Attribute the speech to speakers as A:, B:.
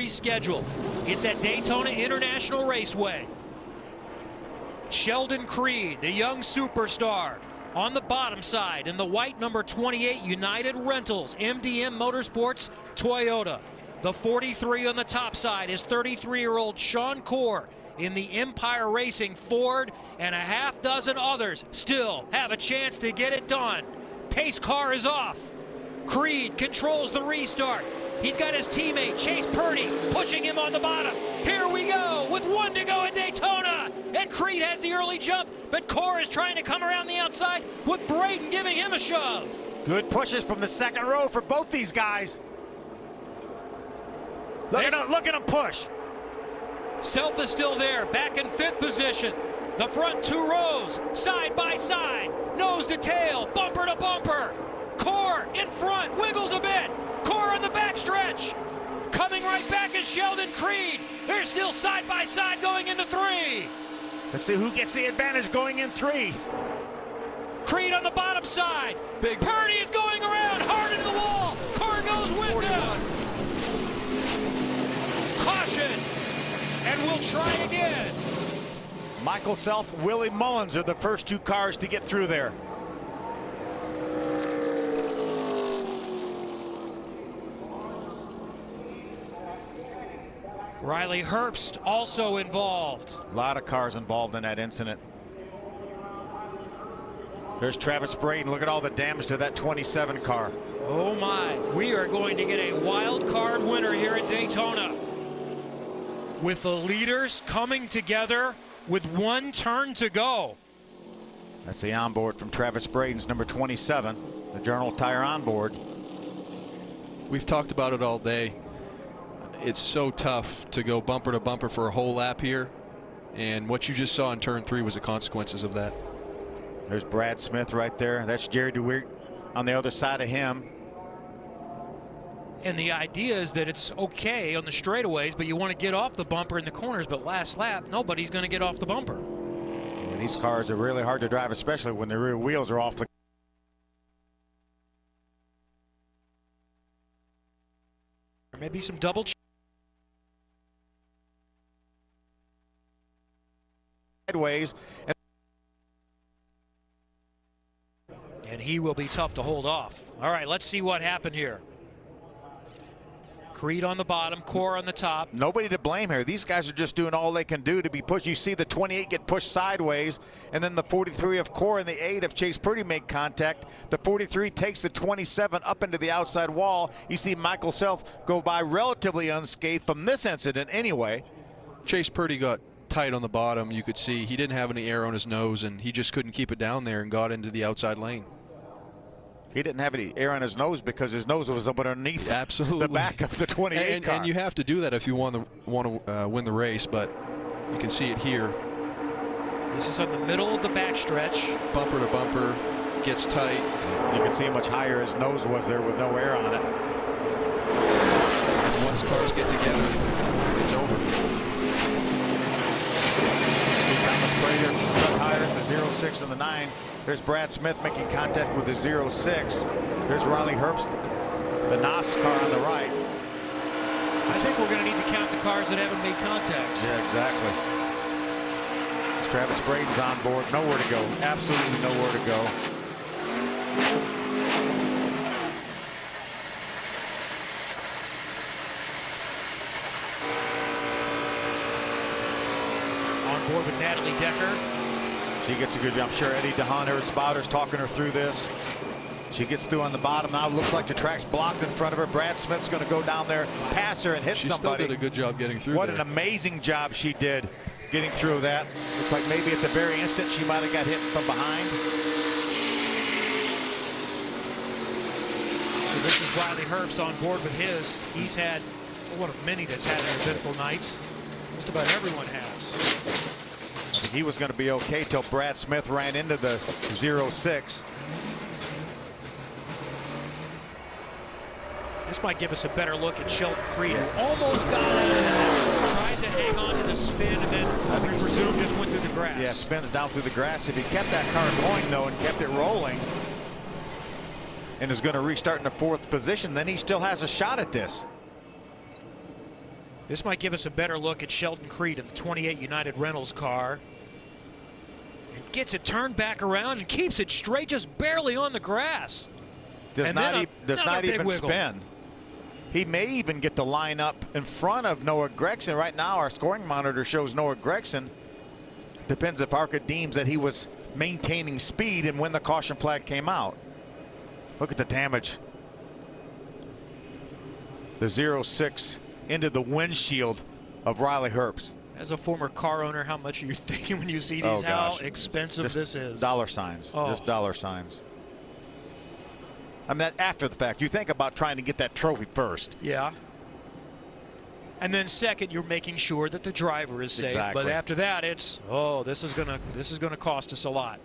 A: Schedule. It's at Daytona International Raceway. Sheldon Creed, the young superstar, on the bottom side in the white number 28 United Rentals MDM Motorsports Toyota. The 43 on the top side is 33-year-old Sean Corr in the Empire Racing Ford, and a half dozen others still have a chance to get it done. Pace car is off. Creed controls the restart. He's got his teammate Chase Purdy pushing him on the bottom. Here we go with 1 to go at Daytona. And Creed has the early jump, but Corr is trying to come around the outside with Braden giving him a shove.
B: Good pushes from the second row for both these guys. Look at him push.
A: Self is still there, back in 5th position. The front 2 rows, side by side, nose to tail, bumper to bumper. Corr in front, wiggles a bit. Corr on the backstretch. Coming right back is Sheldon Creed. They're still side by side going into 3.
B: Let's see who gets the advantage going in 3.
A: Creed on the bottom side.
C: Big
A: Purdy is going around, hard into the wall. Corr goes with
C: 41.
A: him. Caution, and we'll try again.
B: Michael Self, Willie Mullins are the first 2 cars to get through there.
A: Riley Herbst also involved.
B: A lot of cars involved in that incident. There's Travis Braden. Look at all the damage to that 27 car.
A: Oh my, we are going to get a wild card winner here at Daytona. With the leaders coming together with 1 turn to go.
B: That's the onboard from Travis Braden's number 27, the General Tire onboard.
C: We've talked about it all day. It's so tough to go bumper to bumper for a whole lap here, and what you just saw in turn 3 was the consequences of that.
B: There's Brad Smith right there. That's Jerry DeWeert on the other side of him.
A: And the idea is that it's okay on the straightaways, but you want to get off the bumper in the corners, but last lap, nobody's going to get off the bumper.
B: Yeah, these cars are really hard to drive, especially when the rear wheels are off the.
A: Maybe some double
B: Sideways.
A: And he will be tough to hold off. All right, let's see what happened here. Creed on the bottom, Corr on the top.
B: Nobody to blame here. These guys are just doing all they can do to be pushed. You see the 28 get pushed sideways, and then the 43 of Corr and the 8 of Chase Purdy make contact. The 43 takes the 27 up into the outside wall. You see Michael Self go by relatively unscathed from this incident anyway.
C: Chase Purdy got tight on the bottom. You could see he didn't have any air on his nose, and he just couldn't keep it down there and got into the outside lane.
B: He didn't have any air on his nose because his nose was up underneath the back of the 28 car.
C: And you have to do that if you want to win the race, but you can see it here.
A: This is on the middle of the backstretch.
C: Bumper to bumper, gets tight.
B: You can see how much higher his nose was there with no air on it.
C: And once cars get together, it's over.
B: Thomas Prater cut higher, the 06 and the 9. There's Brad Smith making contact with the 06. There's Riley Herbst, the NOS car on the right.
A: I think we're going to need to count the cars that haven't made contact.
B: Yeah, exactly. There's Travis Braden's on board. Nowhere to go. Absolutely nowhere to go.
A: On board with Natalie Decker.
B: She gets a good job. I'm sure Eddie DeHaan, her spotters, talking her through this. She gets through on the bottom now. Looks like the track's blocked in front of her. Brad Smith's going to go down there, pass her, and hit somebody.
C: She still did a good job getting through.
B: What an amazing job she did getting through that. Looks like maybe at the very instant she might have got hit from behind.
A: So this is Riley Herbst on board with his. He's had one of many that's had an eventful night. Just about everyone has.
B: I think he was going to be okay till Brad Smith ran into the 06.
A: This might give us a better look at Sheldon Creed, who almost got out of that. Tried to hang on to the spin, and then I presume just went through the grass.
B: Yeah, spins down through the grass. If he kept that car going, though, and kept it rolling, and is going to restart in the 4th position, then he still has a shot at this.
A: This might give us a better look at Sheldon Creed in the 28 United Rentals car. And gets it turned back around and keeps it straight, just barely on the grass.
B: Does not even
A: wiggle.
B: spin. He may even get to line up in front of Noah Gregson. Right now, our scoring monitor shows Noah Gregson. Depends if ARCA deems that he was maintaining speed and when the caution flag came out. Look at the damage. The 0.6 into the windshield of Riley Herbst.
A: As a former car owner, how much are you thinking when you see these? How expensive
B: just
A: this is?
B: Dollar signs.
A: Oh.
B: Just dollar signs. I mean, after the fact, you think about trying to get that trophy first.
A: Yeah. And then second, you're making sure that the driver is safe.
B: Exactly.
A: But after that, it's, oh, this is gonna cost us a lot.